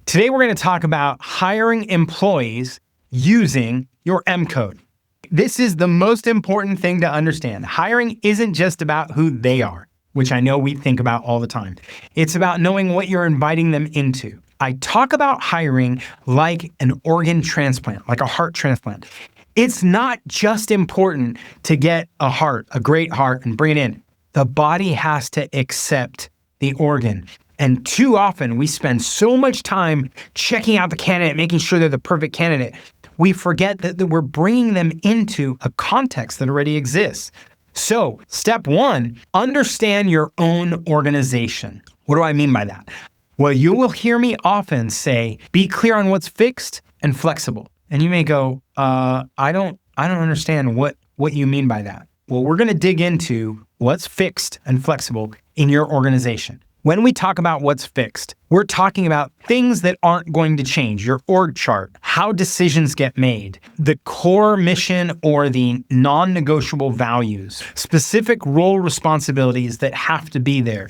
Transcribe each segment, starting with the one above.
Today, we're going to talk about hiring employees using your M code. This is the most important thing to understand. Hiring isn't just about who they are, which I know we think about all the time. It's about knowing what you're inviting them into. I talk about hiring like an organ transplant, like a heart transplant. It's not just important to get a heart, a great heart, and bring it in. The body has to accept the organ. And too often we spend so much time checking out the candidate, making sure they're the perfect candidate. We forget that we're bringing them into a context that already exists. So step one, understand your own organization. What do I mean by that? Well, you will hear me often say, be clear on what's fixed and flexible. And you may go, I don't understand what you mean by that. Well, we're going to dig into what's fixed and flexible in your organization. When we talk about what's fixed, we're talking about things that aren't going to change, your org chart, how decisions get made, the core mission or the non-negotiable values, specific role responsibilities that have to be there.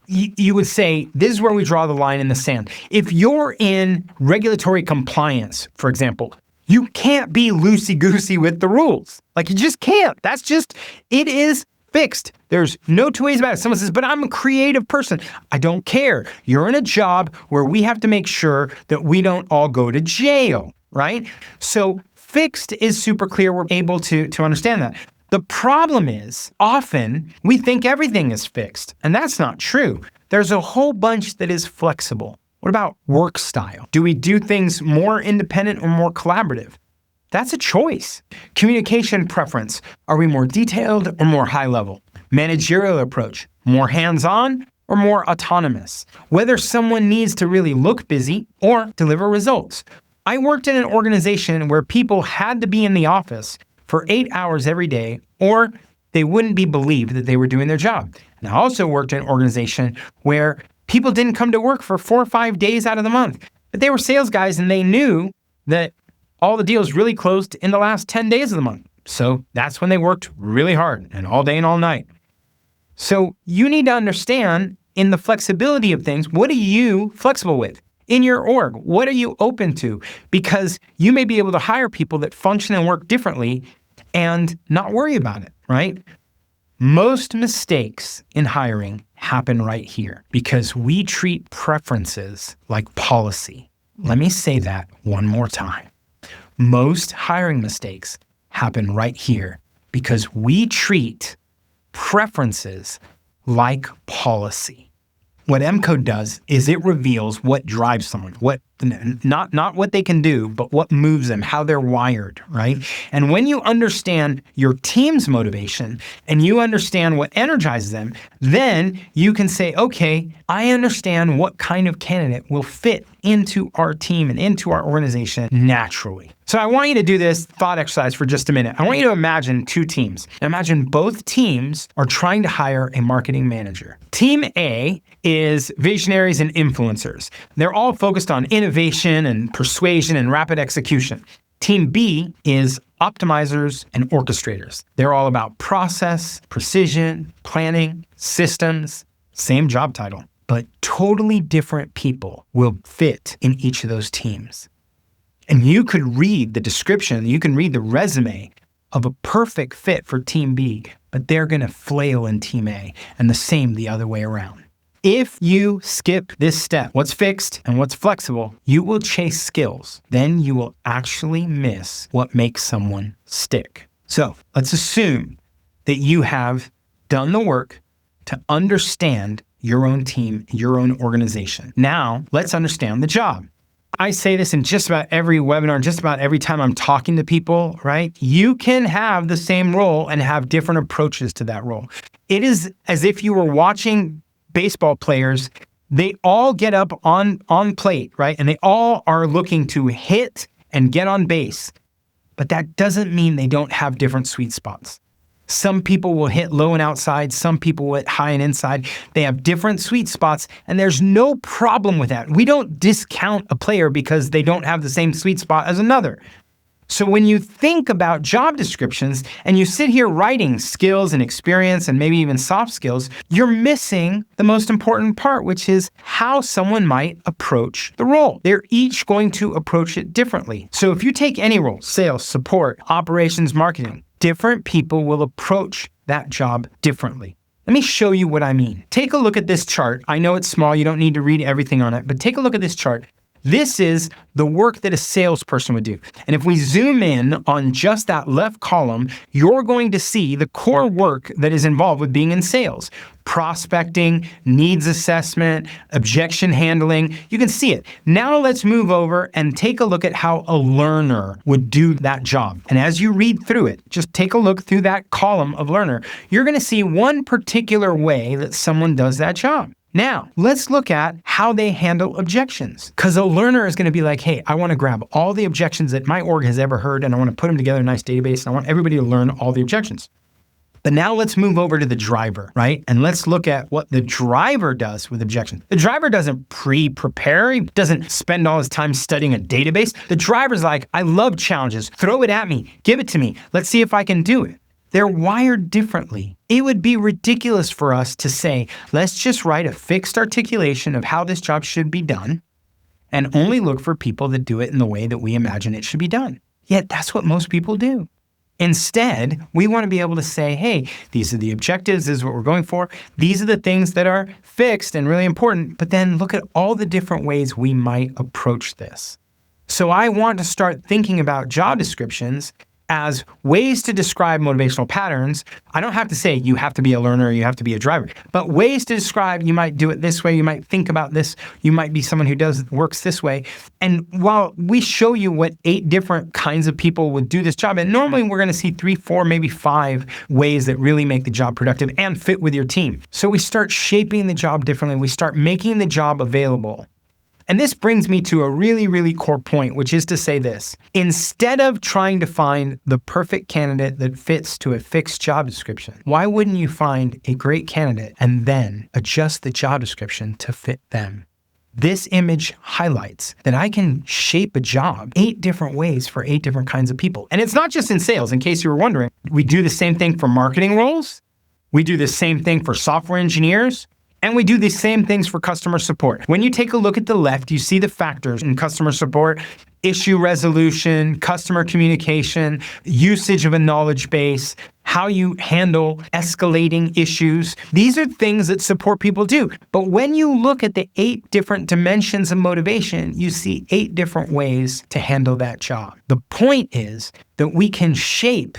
You would say, this is where we draw the line in the sand. If you're in regulatory compliance, for example, you can't be loosey-goosey with the rules. Like, you just can't. It is fixed. There's no two ways about it. Someone says, but I'm a creative person. I don't care. You're in a job where we have to make sure that we don't all go to jail, right? So fixed is super clear. We're able to understand that. The problem is, often we think everything is fixed, and that's not true. There's a whole bunch that is flexible. What about work style? Do we do things more independent or more collaborative? That's a choice. Communication preference. Are we more detailed or more high level? Managerial approach. More hands-on or more autonomous? Whether someone needs to really look busy or deliver results. I worked in an organization where people had to be in the office for 8 hours every day, or they wouldn't be believed that they were doing their job. And I also worked in an organization where people didn't come to work for 4 or 5 days out of the month. But they were sales guys and they knew that all the deals really closed in the last 10 days of the month. So that's when they worked really hard and all day and all night. So you need to understand in the flexibility of things, what are you flexible with? In your org, what are you open to? Because you may be able to hire people that function and work differently and not worry about it, right? Most mistakes in hiring happen right here because we treat preferences like policy. Let me say that one more time. Most hiring mistakes happen right here because we treat preferences like policy. What M code does is it reveals what drives someone, not what they can do, but what moves them, how they're wired, right? And when you understand your team's motivation and you understand what energizes them, then you can say, okay, I understand what kind of candidate will fit into our team and into our organization naturally. So I want you to do this thought exercise for just a minute. I want you to imagine two teams. Imagine both teams are trying to hire a marketing manager. Team A is visionaries and influencers. They're all focused on innovation and persuasion and rapid execution. Team B is optimizers and orchestrators. They're all about process, precision, planning, systems, same job title, but totally different people will fit in each of those teams. And you could read the description, you can read the resume of a perfect fit for Team B, but they're going to flail in Team A, and the same the other way around. If you skip this step, what's fixed and what's flexible, you will chase skills. Then you will actually miss what makes someone stick. So let's assume that you have done the work to understand your own team, your own organization. Now let's understand the job. I say this in just about every webinar, just about every time I'm talking to people, right? You can have the same role and have different approaches to that role. It is as if you were watching baseball players. They all get up on plate, right? And they all are looking to hit and get on base. But that doesn't mean they don't have different sweet spots. Some people will hit low and outside. Some people will hit high and inside. They have different sweet spots, and there's no problem with that. We don't discount a player because they don't have the same sweet spot as another. So when you think about job descriptions and you sit here writing skills and experience and maybe even soft skills, you're missing the most important part, which is how someone might approach the role. They're each going to approach it differently. So if you take any role, sales, support, operations, marketing, different people will approach that job differently. Let me show you what I mean. Take a look at this chart. I know it's small, you don't need to read everything on it, but take a look at this chart. This is the work that a salesperson would do. And if we zoom in on just that left column, you're going to see the core work that is involved with being in sales. Prospecting, needs assessment, objection handling. You can see it. Now let's move over and take a look at how a learner would do that job. And as you read through it, just take a look through that column of learner. You're going to see one particular way that someone does that job. Now, let's look at how they handle objections. Because a learner is going to be like, hey, I want to grab all the objections that my org has ever heard, and I want to put them together in a nice database, and I want everybody to learn all the objections. But now let's move over to the driver, right? And let's look at what the driver does with objections. The driver doesn't pre-prepare. He doesn't spend all his time studying a database. The driver's like, I love challenges. Throw it at me. Give it to me. Let's see if I can do it. They're wired differently. It would be ridiculous for us to say, let's just write a fixed articulation of how this job should be done and only look for people that do it in the way that we imagine it should be done. Yet that's what most people do. Instead, we want to be able to say, hey, these are the objectives, this is what we're going for. These are the things that are fixed and really important, but then look at all the different ways we might approach this. So I want to start thinking about job descriptions as ways to describe motivational patterns. I don't have to say you have to be a learner, you have to be a driver, but ways to describe, you might do it this way, you might think about this, you might be someone who works this way. And while we show you what 8 different kinds of people would do this job, and normally we're going to see 3, 4, maybe 5 ways that really make the job productive and fit with your team. So we start shaping the job differently. We start making the job available. And this brings me to a really, really core point, which is to say this. Instead of trying to find the perfect candidate that fits to a fixed job description, why wouldn't you find a great candidate and then adjust the job description to fit them? This image highlights that I can shape a job 8 different ways for 8 different kinds of people. And it's not just in sales, in case you were wondering. We do the same thing for marketing roles. We do the same thing for software engineers. And we do the same things for customer support. When you take a look at the left, you see the factors in customer support: issue resolution, customer communication, usage of a knowledge base, how you handle escalating issues. These are things that support people do. But when you look at the 8 different dimensions of motivation, you see 8 different ways to handle that job. The point is that we can shape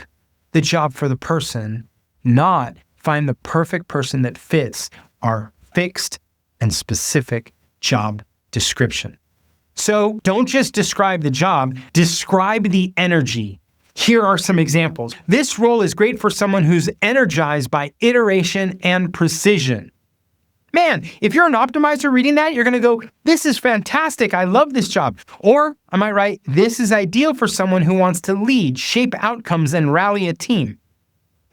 the job for the person, not find the perfect person that fits our fixed and specific job description. So don't just describe the job, describe the energy. Here are some examples. This role is great for someone who's energized by iteration and precision. Man, if you're an optimizer reading that, you're going to go, this is fantastic. I love this job. Or I might write, this is ideal for someone who wants to lead, shape outcomes, and rally a team.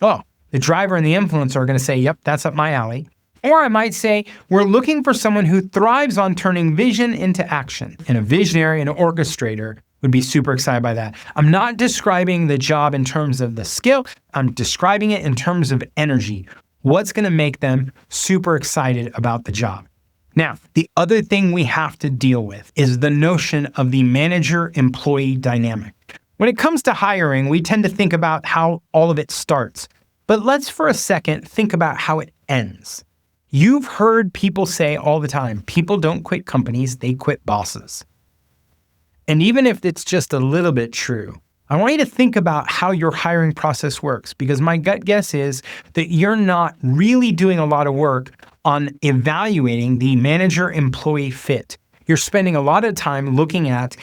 Oh, the driver and the influencer are going to say, yep, that's up my alley. Or I might say, we're looking for someone who thrives on turning vision into action. And a visionary and an orchestrator would be super excited by that. I'm not describing the job in terms of the skill. I'm describing it in terms of energy. What's going to make them super excited about the job? Now, the other thing we have to deal with is the notion of the manager-employee dynamic. When it comes to hiring, we tend to think about how all of it starts. But let's for a second think about how it ends. You've heard people say all the time, people don't quit companies, they quit bosses. And even if it's just a little bit true, I want you to think about how your hiring process works, because my gut guess is that you're not really doing a lot of work on evaluating the manager-employee fit. You're spending a lot of time looking at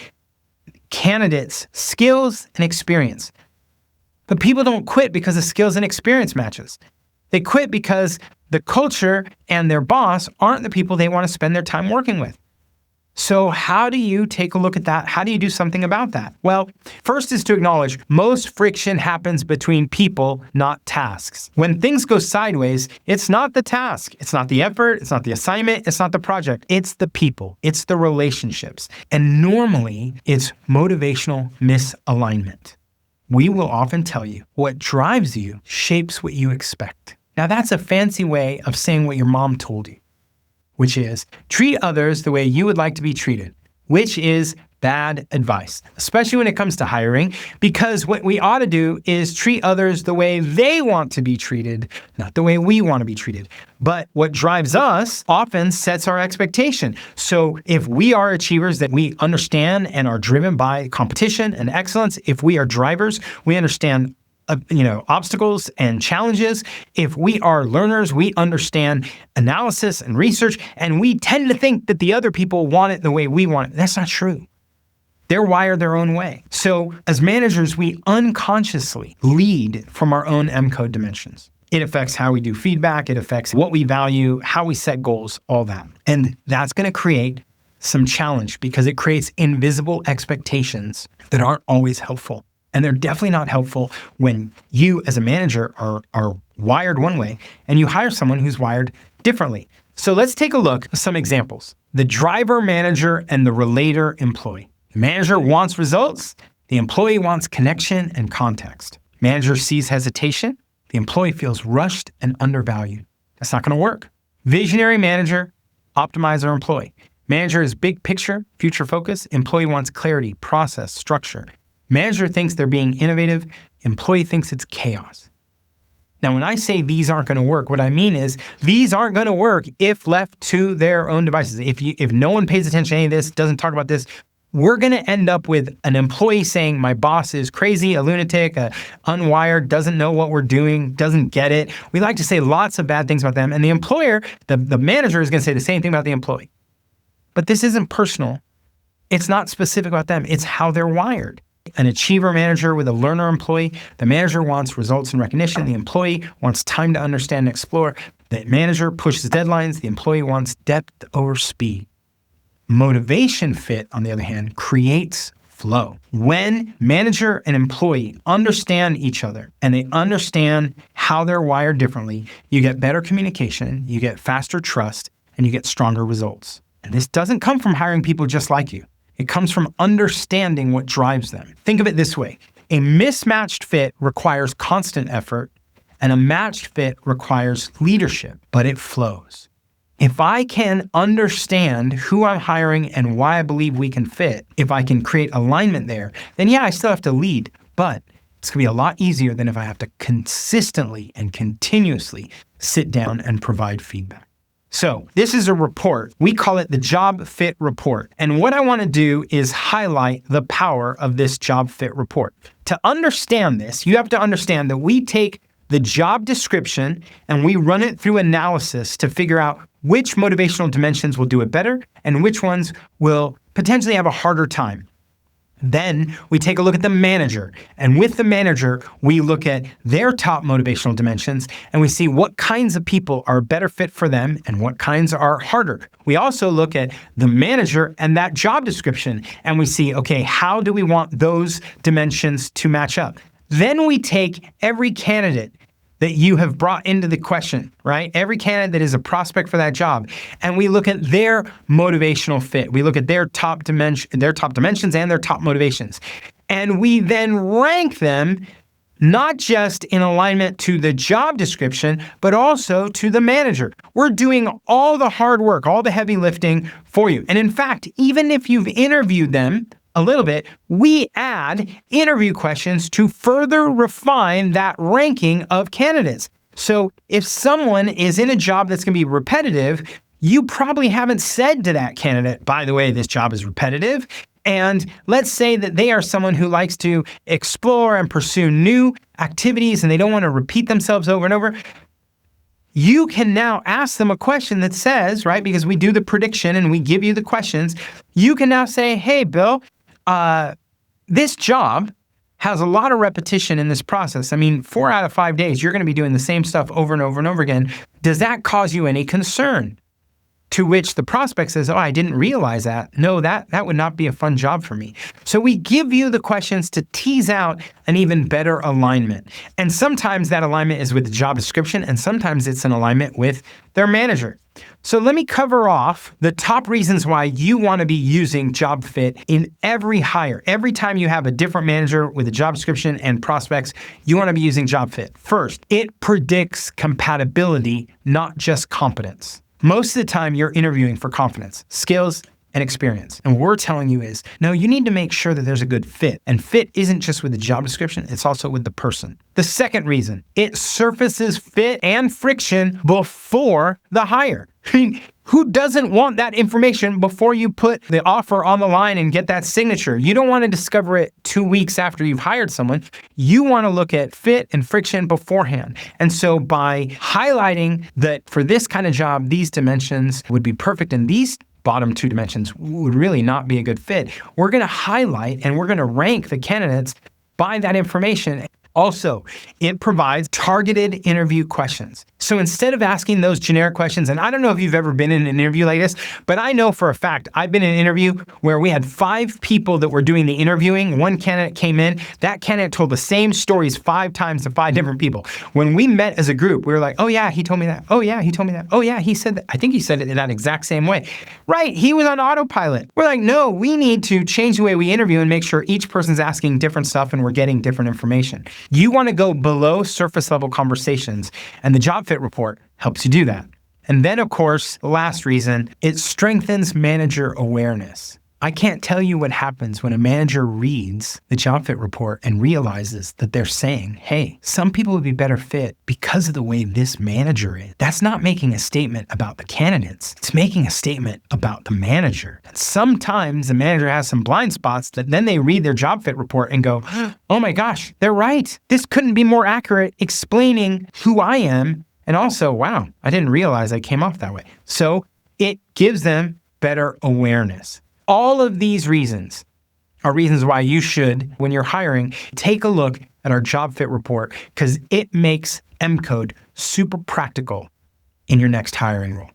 candidates' skills and experience. But people don't quit because of skills and experience matches. They quit because the culture and their boss aren't the people they want to spend their time working with. So how do you take a look at that? How do you do something about that? Well, first is to acknowledge most friction happens between people, not tasks. When things go sideways, it's not the task, it's not the effort, it's not the assignment, it's not the project, it's the people, it's the relationships. And normally it's motivational misalignment. We will often tell you what drives you shapes what you expect. Now that's a fancy way of saying what your mom told you, which is treat others the way you would like to be treated, which is bad advice, especially when it comes to hiring, because what we ought to do is treat others the way they want to be treated, not the way we want to be treated. But what drives us often sets our expectation. So if we are achievers that we understand and are driven by competition and excellence, if we are drivers, we understand obstacles and challenges. If we are learners, we understand analysis and research, and we tend to think that the other people want it the way we want it. That's not true. They're wired their own way. So as managers, we unconsciously lead from our own M-code dimensions. It affects how we do feedback. It affects what we value, how we set goals, all that. And that's going to create some challenge because it creates invisible expectations that aren't always helpful. And they're definitely not helpful when you as a manager are wired one way and you hire someone who's wired differently. So let's take a look at some examples. The driver manager and the relator employee. The manager wants results. The employee wants connection and context. Manager sees hesitation. The employee feels rushed and undervalued. That's not going to work. Visionary manager, optimizer employee. Manager is big picture, future focus. Employee wants clarity, process, structure. Manager thinks they're being innovative. Employee thinks it's chaos. Now, when I say these aren't going to work, what I mean is these aren't going to work if left to their own devices. If no one pays attention to any of this, doesn't talk about this, we're going to end up with an employee saying, my boss is crazy, a lunatic, unwired, doesn't know what we're doing, doesn't get it. We like to say lots of bad things about them. And the employer, the manager is going to say the same thing about the employee. But this isn't personal. It's not specific about them. It's how they're wired. An achiever manager with a learner employee, the manager wants results and recognition. The employee wants time to understand and explore. The manager pushes deadlines. The employee wants depth over speed. Motivation fit, on the other hand, creates flow. When manager and employee understand each other and they understand how they're wired differently, you get better communication, you get faster trust, and you get stronger results. And this doesn't come from hiring people just like you. It comes from understanding what drives them. Think of it this way. A mismatched fit requires constant effort, and a matched fit requires leadership, but it flows. If I can understand who I'm hiring and why I believe we can fit, if I can create alignment there, then yeah, I still have to lead, but it's going to be a lot easier than if I have to consistently and continuously sit down and provide feedback. So this is a report. We call it the Job Fit Report. And what I want to do is highlight the power of this Job Fit Report. To understand this, you have to understand that we take the job description and we run it through analysis to figure out which motivational dimensions will do it better and which ones will potentially have a harder time. Then we take a look at the manager, and with the manager, we look at their top motivational dimensions and we see what kinds of people are a better fit for them and what kinds are harder. We also look at the manager and that job description and we see, okay, how do we want those dimensions to match up? Then we take every candidate that you have brought into the question, right? Every candidate that is a prospect for that job. And we look at their motivational fit. We look at their top dimensions and their top motivations. And we then rank them not just in alignment to the job description, but also to the manager. We're doing all the hard work, all the heavy lifting for you. And in fact, even if you've interviewed them a little bit, we add interview questions to further refine that ranking of candidates. So if someone is in a job that's going to be repetitive, you probably haven't said to that candidate, by the way, this job is repetitive. And let's say that they are someone who likes to explore and pursue new activities and they don't want to repeat themselves over and over. You can now ask them a question that says, right, because we do the prediction and we give you the questions, you can now say, hey, Bill, this job has a lot of repetition in this process. I mean, 4 out of 5 days, you're going to be doing the same stuff over and over and over again. Does that cause you any concern? To which the prospect says, oh, I didn't realize that. No, that would not be a fun job for me. So we give you the questions to tease out an even better alignment. And sometimes that alignment is with the job description, and sometimes it's an alignment with their manager. So let me cover off the top reasons why you want to be using job fit in every hire. Every time you have a different manager with a job description and prospects, you want to be using job fit. First, it predicts compatibility, not just competence. Most of the time you're interviewing for confidence, skills, and experience. And what we're telling you is, no, you need to make sure that there's a good fit. And fit isn't just with the job description, it's also with the person. The second reason, it surfaces fit and friction before the hire. I mean, who doesn't want that information before you put the offer on the line and get that signature? You don't want to discover it 2 weeks after you've hired someone. You want to look at fit and friction beforehand. And so by highlighting that for this kind of job, these dimensions would be perfect and these bottom two dimensions would really not be a good fit, we're going to highlight and we're going to rank the candidates by that information. Also, it provides targeted interview questions. So instead of asking those generic questions, and I don't know if you've ever been in an interview like this, but I know for a fact, I've been in an interview where we had 5 people that were doing the interviewing. One candidate came in, that candidate told the same stories 5 times to 5 different people. When we met as a group, we were like, oh yeah, he told me that. Oh yeah, he told me that. Oh yeah, he said that. I think he said it in that exact same way. Right, he was on autopilot. We're like, no, we need to change the way we interview and make sure each person's asking different stuff and we're getting different information. You want to go below surface level conversations, and the job fit report helps you do that. And then, of course, the last reason, it strengthens manager awareness. I can't tell you what happens when a manager reads the job fit report and realizes that they're saying, hey, some people would be better fit because of the way this manager is. That's not making a statement about the candidates. It's making a statement about the manager. And sometimes the manager has some blind spots that then they read their job fit report and go, oh my gosh, they're right. This couldn't be more accurate explaining who I am. And also, wow, I didn't realize I came off that way. So it gives them better awareness. All of these reasons are reasons why you should, when you're hiring, take a look at our job fit report because it makes M Code super practical in your next hiring role.